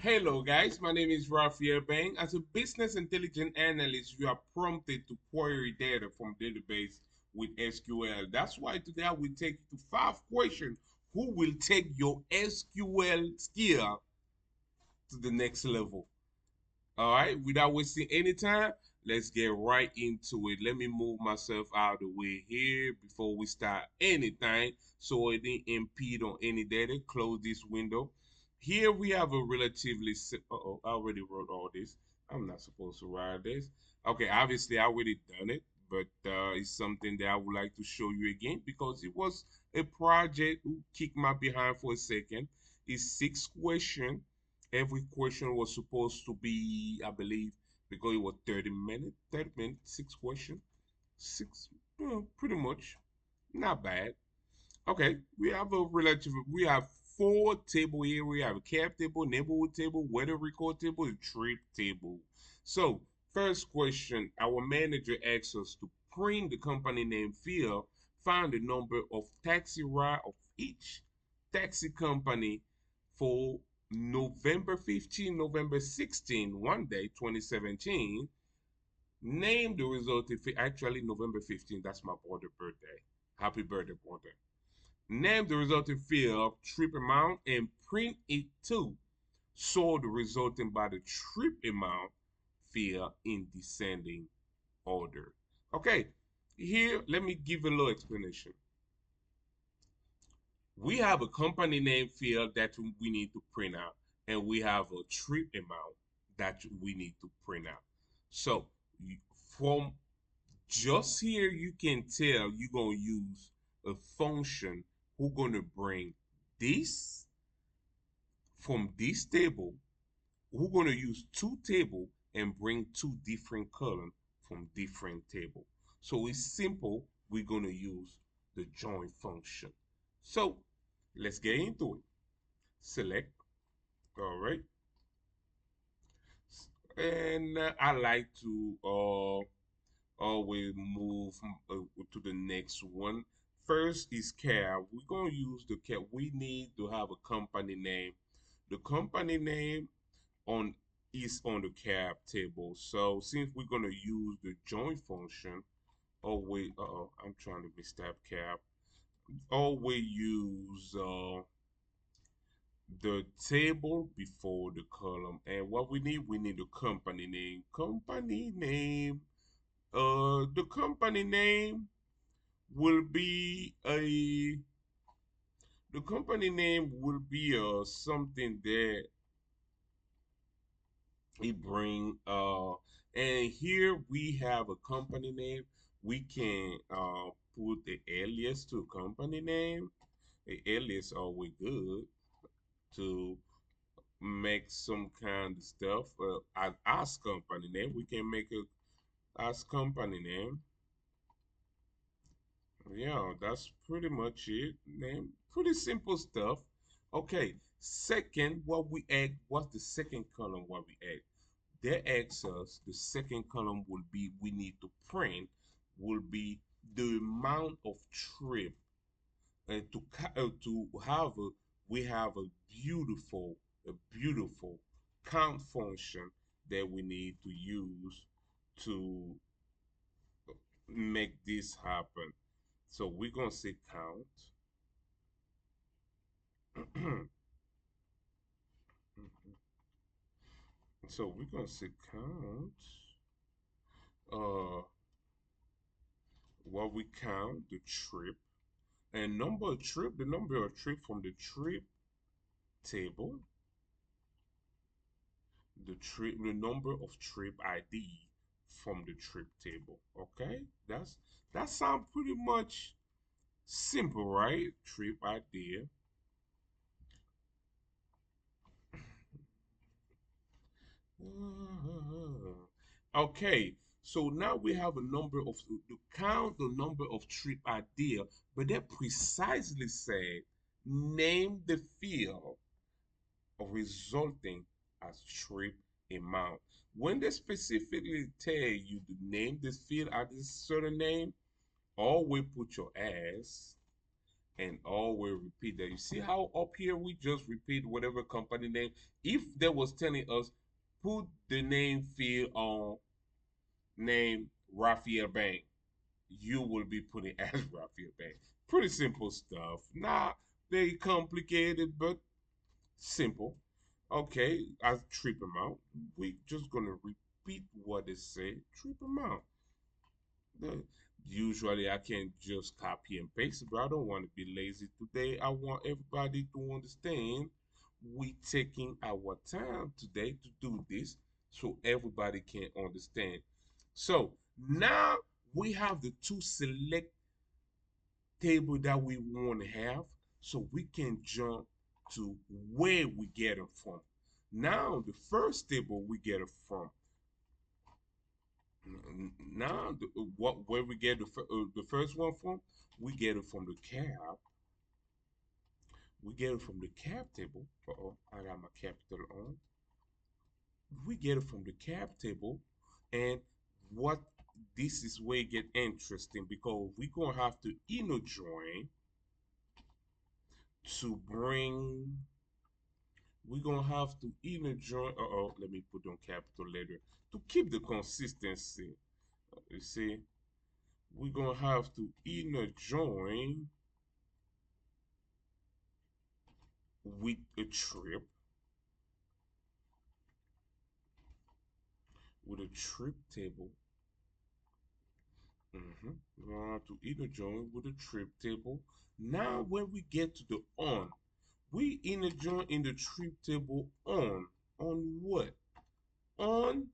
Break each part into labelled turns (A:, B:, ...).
A: Hello, guys. My name is Raphael Bang. As a business intelligent analyst, you are prompted to query data from database with SQL. That's why today I will take you to 5 questions who will take your SQL skill to the next level. All right, without wasting any time, let's get right into it. Let me move myself out of the way here before we start anything so it didn't impede on any data. Close this window. Here we have a relatively, uh-oh, I already wrote all this. I'm not supposed to write this. Okay, obviously I already done it, but it's something that I would like to show you again because it was a project who kicked my behind for a second. It's 6 questions. Every question was supposed to be, I believe, because it was 30 minutes, 30 minutes, 6 questions. Six, pretty much. Not bad. Okay, we have 4 table here. We have a cap table, neighborhood table, weather record table, and trip table. So, first question, our manager asks us to print the company name field, find the number of taxi ride of each taxi company for November 15, November 16, one day, 2017. Name the result if actually November 15, that's my brother's birthday. Happy birthday, brother. Name the resulting field, trip amount, and print it too. Sort the resulting by the trip amount field in descending order. Okay, here, let me give a little explanation. We have a company name field that we need to print out, and we have a trip amount that we need to print out. So, from just here, you can tell you're going to use a function who's going to bring this from this table. We're going to use two tables and bring two different columns from different table. So it's simple. We're going to use the join function. So let's get into it. Select. All right. And I like to always move to the next one. First is cab. We're going to use the cab. We need to have a company name. The company name on is on the cab table. So since we're gonna use the join function, always I'm trying to misstep cab. Always use the table before the column. And what we need the company name. Company name. The company name will be a the company name will be something that we bring and here we have a company name. We can put the alias to a company name. The alias always good to make some kind of stuff. As company name, we can make a as company name. Yeah, that's pretty much it. Name, pretty simple stuff. Okay, second, what we add, what's the second column what we add? They ask us, the second column will be, we need to print, will be the amount of trip. And to have a, we have a beautiful count function that we need to use to make this happen. So we're gonna say count. So we're gonna say count. Uh, what we count the trip and number of trip, the number of trip from the trip table, the number of trip ID from the trip table. Okay, that sounds pretty much simple, right? Trip ID. Okay, so now we have a number of to count the number of trip idea, but they precisely said name the field of resulting as trip amount. When they specifically tell you to name this field at this certain name, always put your S and always repeat that. You see how up here we just repeat whatever company name. If they was telling us put the name field on name Raphael Bank, you will be putting as Raphael Bank. Pretty simple stuff. Not very complicated, but simple. Okay, I trip them out. We just gonna repeat what they say. Trip them out. The- Usually I can just copy and paste, but I don't want to be lazy today. I want everybody to understand we taking our time today to do this so everybody can understand. So now we have the two select table that we want to have so we can jump to where we get it from. Now the first table we get it from. Now what where we get the first one from? We get it from the cap. We get it from the cap table. Uh-oh, I got my capital on. We get it from the cap table, and what this is where it get interesting because we're gonna have to inner join to bring we're gonna have to inner join. Uh-oh, let me put on capital letter to keep the consistency. You see, we're gonna have to inner join with a trip, with a trip table. We're gonna have to inner join with a trip table. Now, when we get to the on, we inner join in the trip table on what? On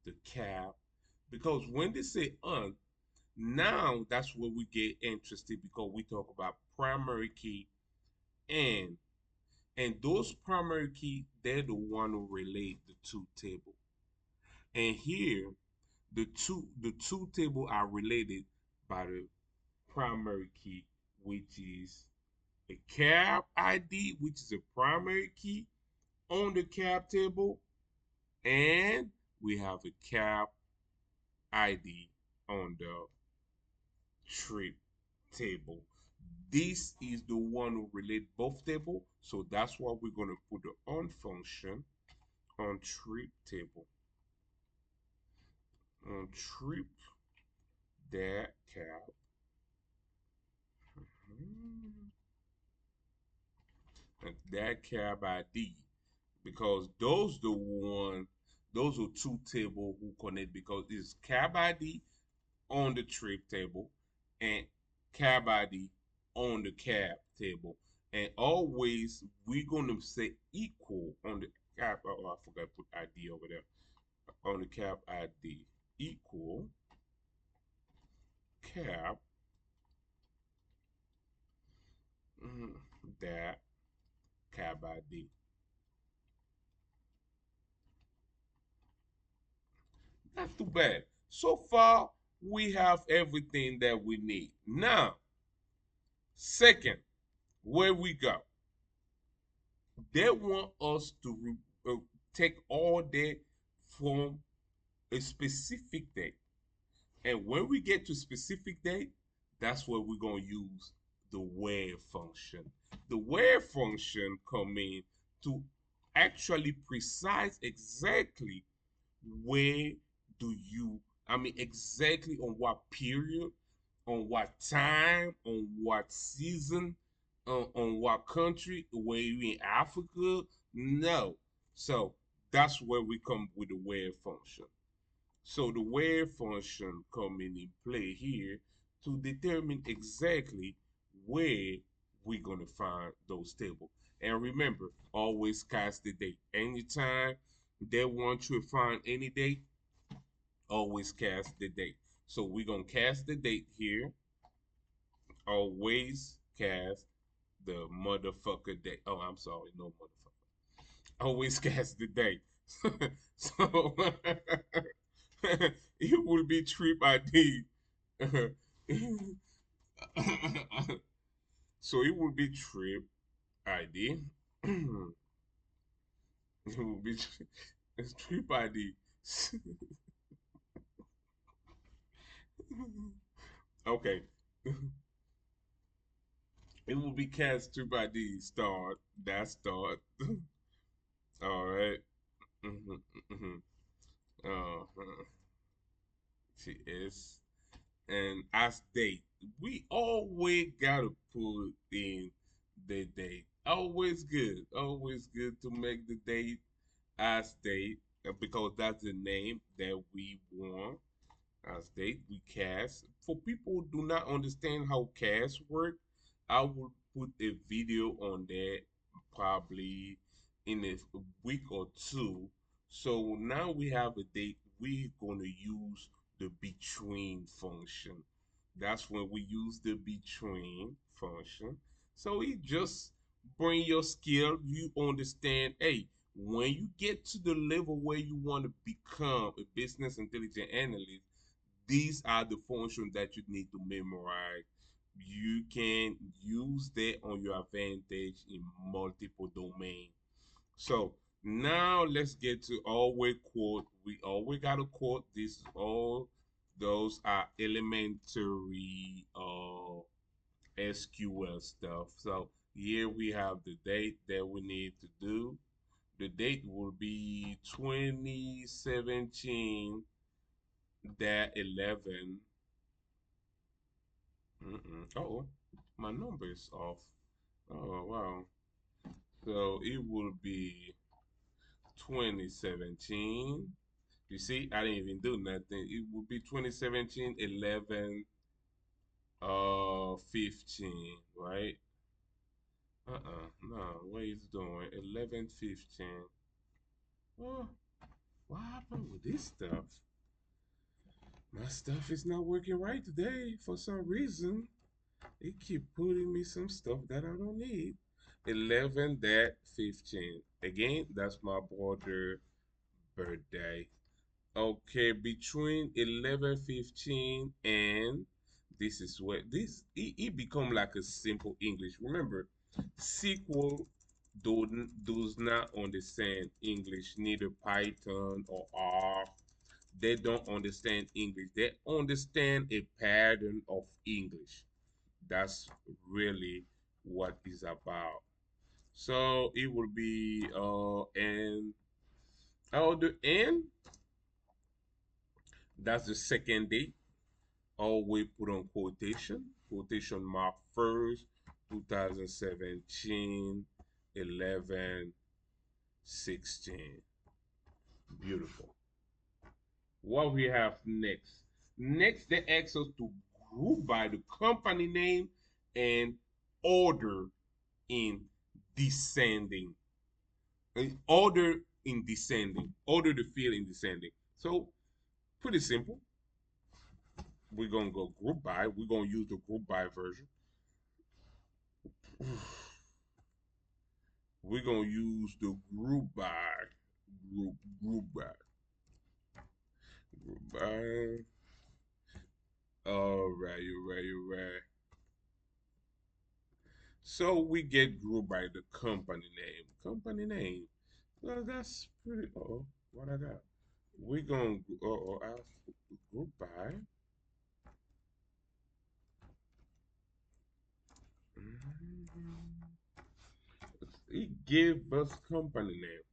A: the cap, because when they say on, now that's where we get interested because we talk about primary key and those primary key they're the one who relate the two table. And here the two table are related by the primary key, which is a cab ID, which is a primary key on the cab table, and we have a cab ID on the trip table. This is the one who relate both table, so that's why we're gonna put the on function on trip table. On trip that cab. And that cab ID because those are two table who connect because it's cab ID on the trip table and cab ID on the cab table. And always we're gonna say equal on the cab. Oh, I forgot to put ID over there. On the cab ID equal cab mm, that cab ID. Not too bad. So far, we have everything that we need. Now, second, where we go, they want us to take all that from a specific date. And when we get to specific date, that's where we're going to use the where function. The where function come in to actually precise exactly where do you, I mean, exactly on what period, on what time, on what season, on what country, were you in Africa? No. So that's where we come with the where function. So the where function coming in play here to determine exactly where we're gonna find those tables. And remember, always cast the date. Anytime they want you to find any date, always cast the date. So we're gonna cast the date here. Always cast the motherfucker date. Oh, I'm sorry, no motherfucker. Always cast the date. So it will be trip ID. So it will be trip ID. It will be trip ID. Okay. It will be cast through by the start. That start. All right. Mm-hmm, mm-hmm. Uh, she is. And as date, we always gotta put in the date. Always good to make the date as date because that's the name that we want as date we cast. For people who do not understand how cast work, I will put a video on that probably in a week or two. So now we have a date. We're gonna use the between function. That's when we use the between function. So it just bring your skill. You understand, hey, when you get to the level where you want to become a business intelligent analyst, these are the functions that you need to memorize. You can use that on your advantage in multiple domains. So now let's get to always quote. We always got to quote this. All those are elementary SQL stuff. So here we have the date that we need to do. The date will be 2017 that 11. Oh, my number is off. Oh, wow. So it will be 2017. You see, I didn't even do nothing. It would be 2017 11 15, right? No, what is doing? 11 15. Oh, what happened with this stuff? My stuff is not working right today for some reason. It keep putting me some stuff that I don't need. 11 that 15. Again, that's my brother birthday. Okay, between 11:15 and this is where this it become like a simple English. Remember, SQL does not understand English, neither Python or R. They don't understand English. They understand a pattern of English. That's really what it's about. So it will be and the end. That's the second date. Always put on quotation mark first, 2017, 11, 16. Beautiful. What we have next? Next, they ask us to group by the company name and order in descending. Order in descending. Order the field in descending. So pretty simple. We're gonna go group by. We're gonna use the group by version. We're gonna use the group by. Group by. Group by. All right, you're right, you're right. So we get group by the company name. Company name. Well, that's pretty. Oh, what I got? We're gonna. Group by. Mhm. It gave us company name.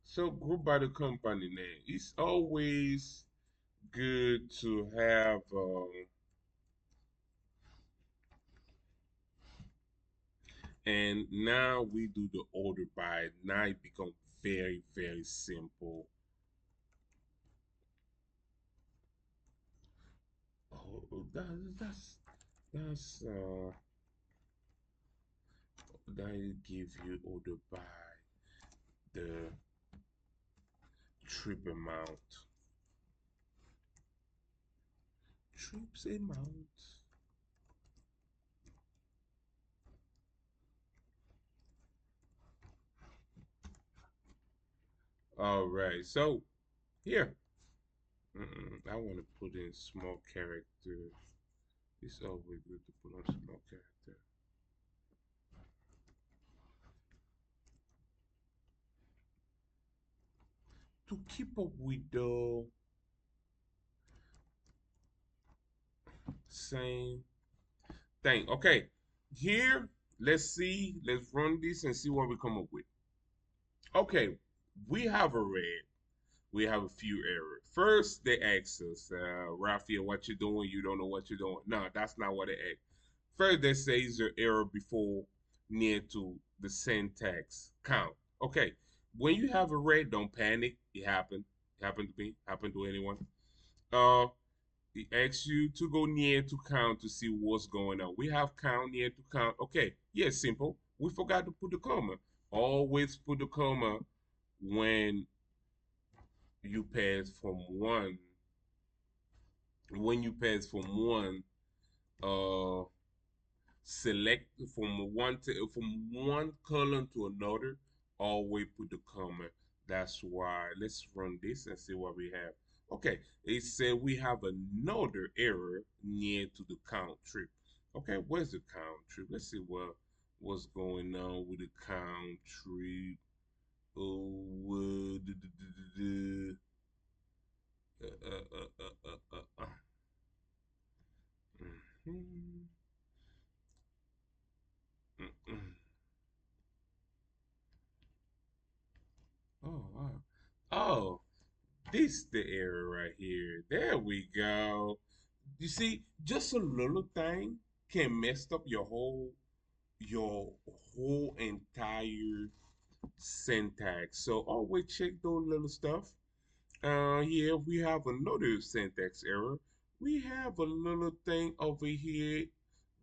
A: So group by the company name. It's always good to have. And now we do the order by. Now it become very simple. Oh, that's that give you order by the trip amount. Trips amount. All right. So here, I want to put in small character. It's always good to put on small character. To keep up with the same thing. Okay, here Let's see. Let's run this and see what we come up with. Okay, we have a red. We have a few errors. First, they ask us, Raphael, what you doing? You don't know what you're doing. No, that's not what they ask. First, they say is your error before near to the syntax count. Okay, when you have a red, don't panic. It happened. It happened to me. Happened to anyone. Uh, it asks you to go near to count to see what's going on. We have count near to count. Okay, yeah, simple. We forgot to put the comma. Always put the comma when you pass from one when you pass from one uh select from one column to another, always put the comma. That's why let's run this and see what we have. Okay, it said we have another error near to the count trip. Okay, where's the count trip? Let's see what's going on with the count trip. Oh, uh, uh, uh, uh, uh, uh, uh. Mhm. Mm-mm. Oh wow. Oh, this the error right here. There we go. You see, just a little thing can mess up your whole entire syntax. So always check those little stuff. Here we have another syntax error. We have a little thing over here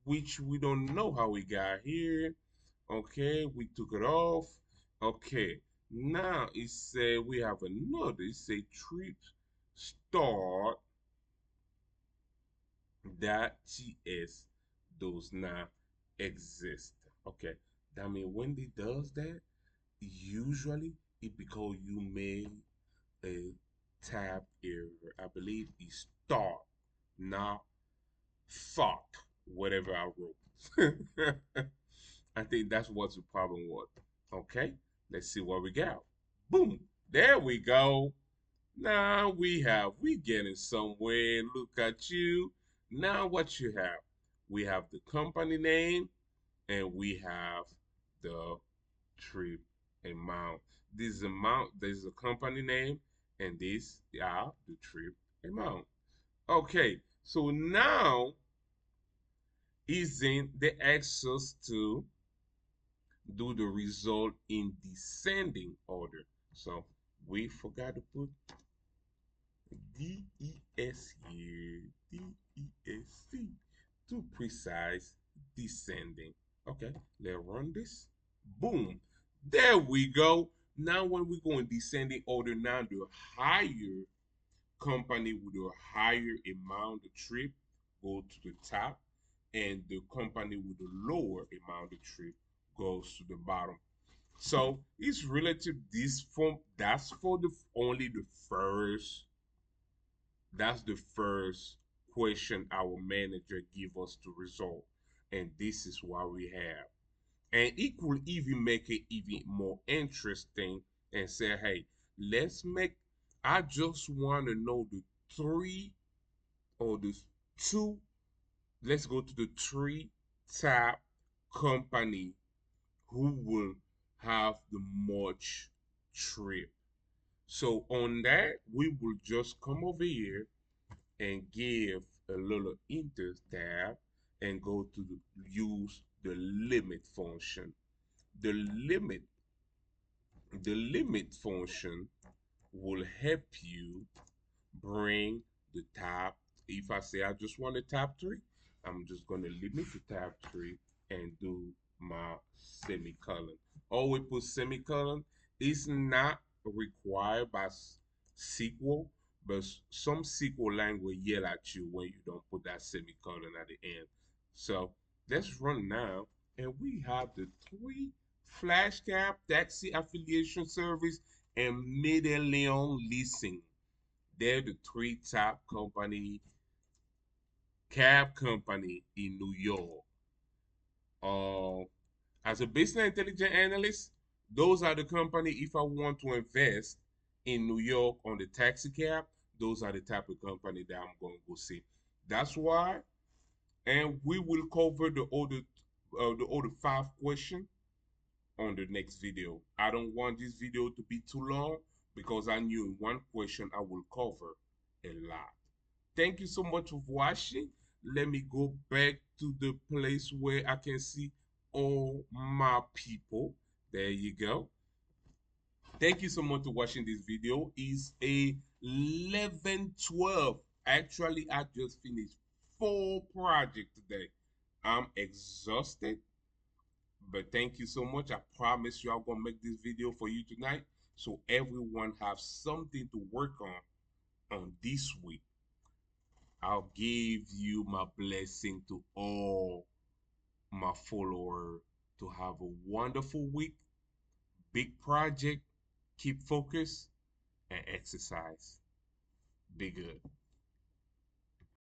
A: which we don't know how we got here. Okay, we took it off. Okay, now it said we have another. It say trip start that ts does not exist. Okay, that means when it does that, usually it because you made a tab error. I believe it's start, not thought, whatever I wrote. I think that's what the problem was. Okay, let's see what we got. Boom, there we go. Now we getting somewhere. Look at you. Now what you have? We have the company name and we have the trip amount. This is a company name and this are the trip amount. Okay, so now isn't the access to do the result in descending order. So we forgot to put DES here, DESC to precise descending. Okay, let's run this. Boom. There we go. Now when we go in descending order, now the higher company with a higher amount of trip go to the top, and the company with a lower amount of trip goes to the bottom. So it's relative this form. That's for the only the first. That's the first question our manager give us to resolve, and this is what we have. And it could even make it even more interesting and say, hey, let's make. I just want to know the three or the two. Let's go to the three top company who will have the much trip. So on that, we will just come over here and give a little enter tab and go to use the limit function. The limit, the limit function will help you bring the top. If I say I just want a top three, I'm just going to limit the top three and do my semicolon. Always put semicolon. It's not required by SQL, but some SQL language yell at you when you don't put that semicolon at the end. So let's run now, and we have the three Flash Cap, Taxi Affiliation Service, and Medallion Leasing. They're the three top cab company in New York. Uh, as a business intelligence analyst, those are the company. If I want to invest in New York on the taxi cab, those are the type of company that I'm going to go see. That's why, and we will cover the other the other 5 questions on the next video. I don't want this video to be too long because I knew in one question I will cover a lot. Thank you so much for watching. Let me go back to the place where I can see all my people. There you go. Thank you so much for watching this video. It's a 11:12. Actually, I just finished 4 projects today. I'm exhausted, but thank you so much. I promise you I'm gonna make this video for you tonight so everyone have something to work on this week. I'll give you my blessing to all my followers to have a wonderful week. Big project, keep focused and exercise. Be good.